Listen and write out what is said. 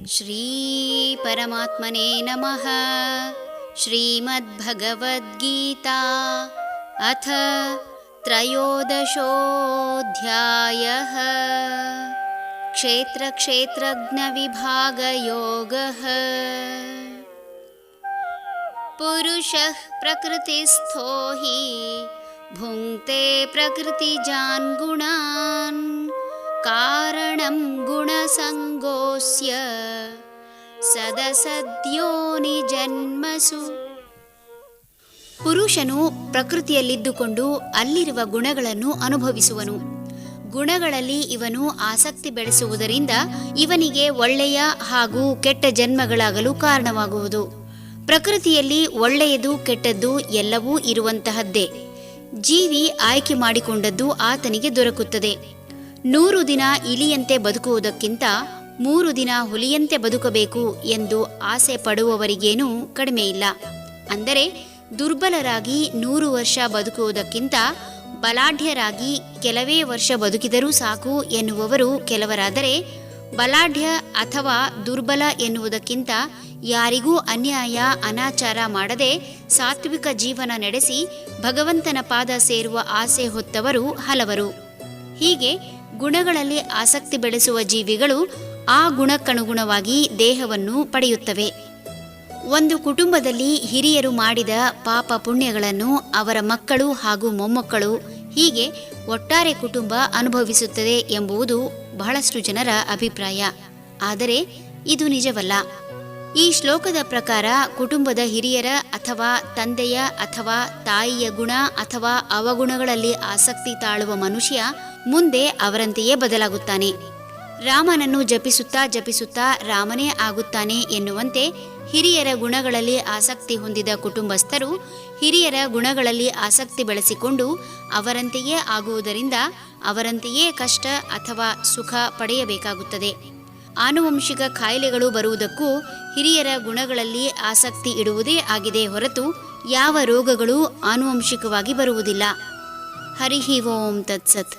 ಶ್ರೀ ಪರಮಾತ್ಮನೇ ನಮಃ. ಶ್ರೀಮದ್ಭಗವದ್ಗೀತಾ ಅಥ ತ್ರಯೋದಶೋऽಧ್ಯಾಯಃ. ಕ್ಷೇತ್ರ ಕ್ಷೇತ್ರಜ್ಞ ವಿಭಾಗ ಯೋಗಃ. ಪುರುಷಃ ಪ್ರಕೃತಿಸ್ಥೋ ಹಿ ಭುಂಕ್ತೆ ಪ್ರಕೃತಿಜಾನ್ ಗುಣಾನ್ ಕಾರಣಂ ಗುಣಸಂಗೋಸ್ಯ ಸದಸದ್ಯೋನಿ ಜನ್ಮಸು. ಪುರುಷನು ಪ್ರಕೃತಿಯಲ್ಲಿದ್ದುಕೊಂಡು ಅಲ್ಲಿರುವ ಗುಣಗಳನ್ನು ಅನುಭವಿಸುವನು. ಗುಣಗಳಲ್ಲಿ ಇವನು ಆಸಕ್ತಿ ಬೆಳೆಸುವುದರಿಂದ ಇವನಿಗೆ ಒಳ್ಳೆಯ ಹಾಗೂ ಕೆಟ್ಟ ಜನ್ಮಗಳಾಗಲು ಕಾರಣವಾಗುವುದು. ಪ್ರಕೃತಿಯಲ್ಲಿ ಒಳ್ಳೆಯದು ಕೆಟ್ಟದ್ದು ಎಲ್ಲವೂ ಇರುವಂತಹದ್ದೇ. ಜೀವಿ ಆಯ್ಕೆ ಮಾಡಿಕೊಂಡದ್ದು ಆತನಿಗೆ ದೊರಕುತ್ತದೆ. 100 ದಿನ ಇಲಿಯಂತೆ ಬದುಕುವುದಕ್ಕಿಂತ 3 ದಿನ ಹುಲಿಯಂತೆ ಬದುಕಬೇಕು ಎಂದು ಆಸೆ ಪಡುವವರಿಗೇನೂ ಕಡಿಮೆ ಇಲ್ಲ. ಅಂದರೆ ದುರ್ಬಲರಾಗಿ 100 ವರ್ಷ ಬದುಕುವುದಕ್ಕಿಂತ ಬಲಾಢ್ಯರಾಗಿ ಕೆಲವೇ ವರ್ಷ ಬದುಕಿದರೂ ಸಾಕು ಎನ್ನುವವರು ಕೆಲವರಾದರೆ, ಬಲಾಢ್ಯ ಅಥವಾ ದುರ್ಬಲ ಎನ್ನುವುದಕ್ಕಿಂತ ಯಾರಿಗೂ ಅನ್ಯಾಯ ಅನಾಚಾರ ಮಾಡದೆ ಸಾತ್ವಿಕ ಜೀವನ ನಡೆಸಿ ಭಗವಂತನ ಪಾದ ಸೇರುವ ಆಸೆ ಹೊತ್ತವರು ಹಲವರು. ಹೀಗೆ ಗುಣಗಳಲ್ಲಿ ಆಸಕ್ತಿ ಬೆಳೆಸುವ ಜೀವಿಗಳು ಆ ಗುಣಕ್ಕನುಗುಣವಾಗಿ ದೇಹವನ್ನು ಪಡೆಯುತ್ತವೆ. ಒಂದು ಕುಟುಂಬದಲ್ಲಿ ಹಿರಿಯರು ಮಾಡಿದ ಪಾಪ ಪುಣ್ಯಗಳನ್ನು ಅವರ ಮಕ್ಕಳು ಹಾಗೂ ಮೊಮ್ಮಕ್ಕಳು, ಹೀಗೆ ಒಟ್ಟಾರೆ ಕುಟುಂಬ ಅನುಭವಿಸುತ್ತದೆ ಎಂಬುದು ಬಹಳಷ್ಟು ಜನರ ಅಭಿಪ್ರಾಯ. ಆದರೆ ಇದು ನಿಜವಲ್ಲ. ಈ ಶ್ಲೋಕದ ಪ್ರಕಾರ ಕುಟುಂಬದ ಹಿರಿಯರ ಅಥವಾ ತಂದೆಯ ಅಥವಾ ತಾಯಿಯ ಗುಣ ಅಥವಾ ಅವಗುಣಗಳಲ್ಲಿ ಆಸಕ್ತಿ ತಾಳುವ ಮನುಷ್ಯ ಮುಂದೆ ಅವರಂತೆಯೇ ಬದಲಾಗುತ್ತಾನೆ. ರಾಮನನ್ನು ಜಪಿಸುತ್ತಾ ಜಪಿಸುತ್ತಾ ರಾಮನೇ ಆಗುತ್ತಾನೆ ಎನ್ನುವಂತೆ ಹಿರಿಯರ ಗುಣಗಳಲ್ಲಿ ಆಸಕ್ತಿ ಹೊಂದಿದ ಕುಟುಂಬಸ್ಥರು ಹಿರಿಯರ ಗುಣಗಳಲ್ಲಿ ಆಸಕ್ತಿ ಬೆಳೆಸಿಕೊಂಡು ಅವರಂತೆಯೇ ಆಗುವುದರಿಂದ ಅವರಂತೆಯೇ ಕಷ್ಟ ಅಥವಾ ಸುಖ ಪಡೆಯಬೇಕಾಗುತ್ತದೆ. ಆನುವಂಶಿಕ ಕಾಯಿಲೆಗಳು ಬರುವುದಕ್ಕೂ ಹಿರಿಯರ ಗುಣಗಳಲ್ಲಿ ಆಸಕ್ತಿ ಇಡುವುದೇ ಆಗಿದೆ ಹೊರತು ಯಾವ ರೋಗಗಳು ಆನುವಂಶಿಕವಾಗಿ ಬರುವುದಿಲ್ಲ. ಹರಿ ಓಂ ತತ್ಸತ್.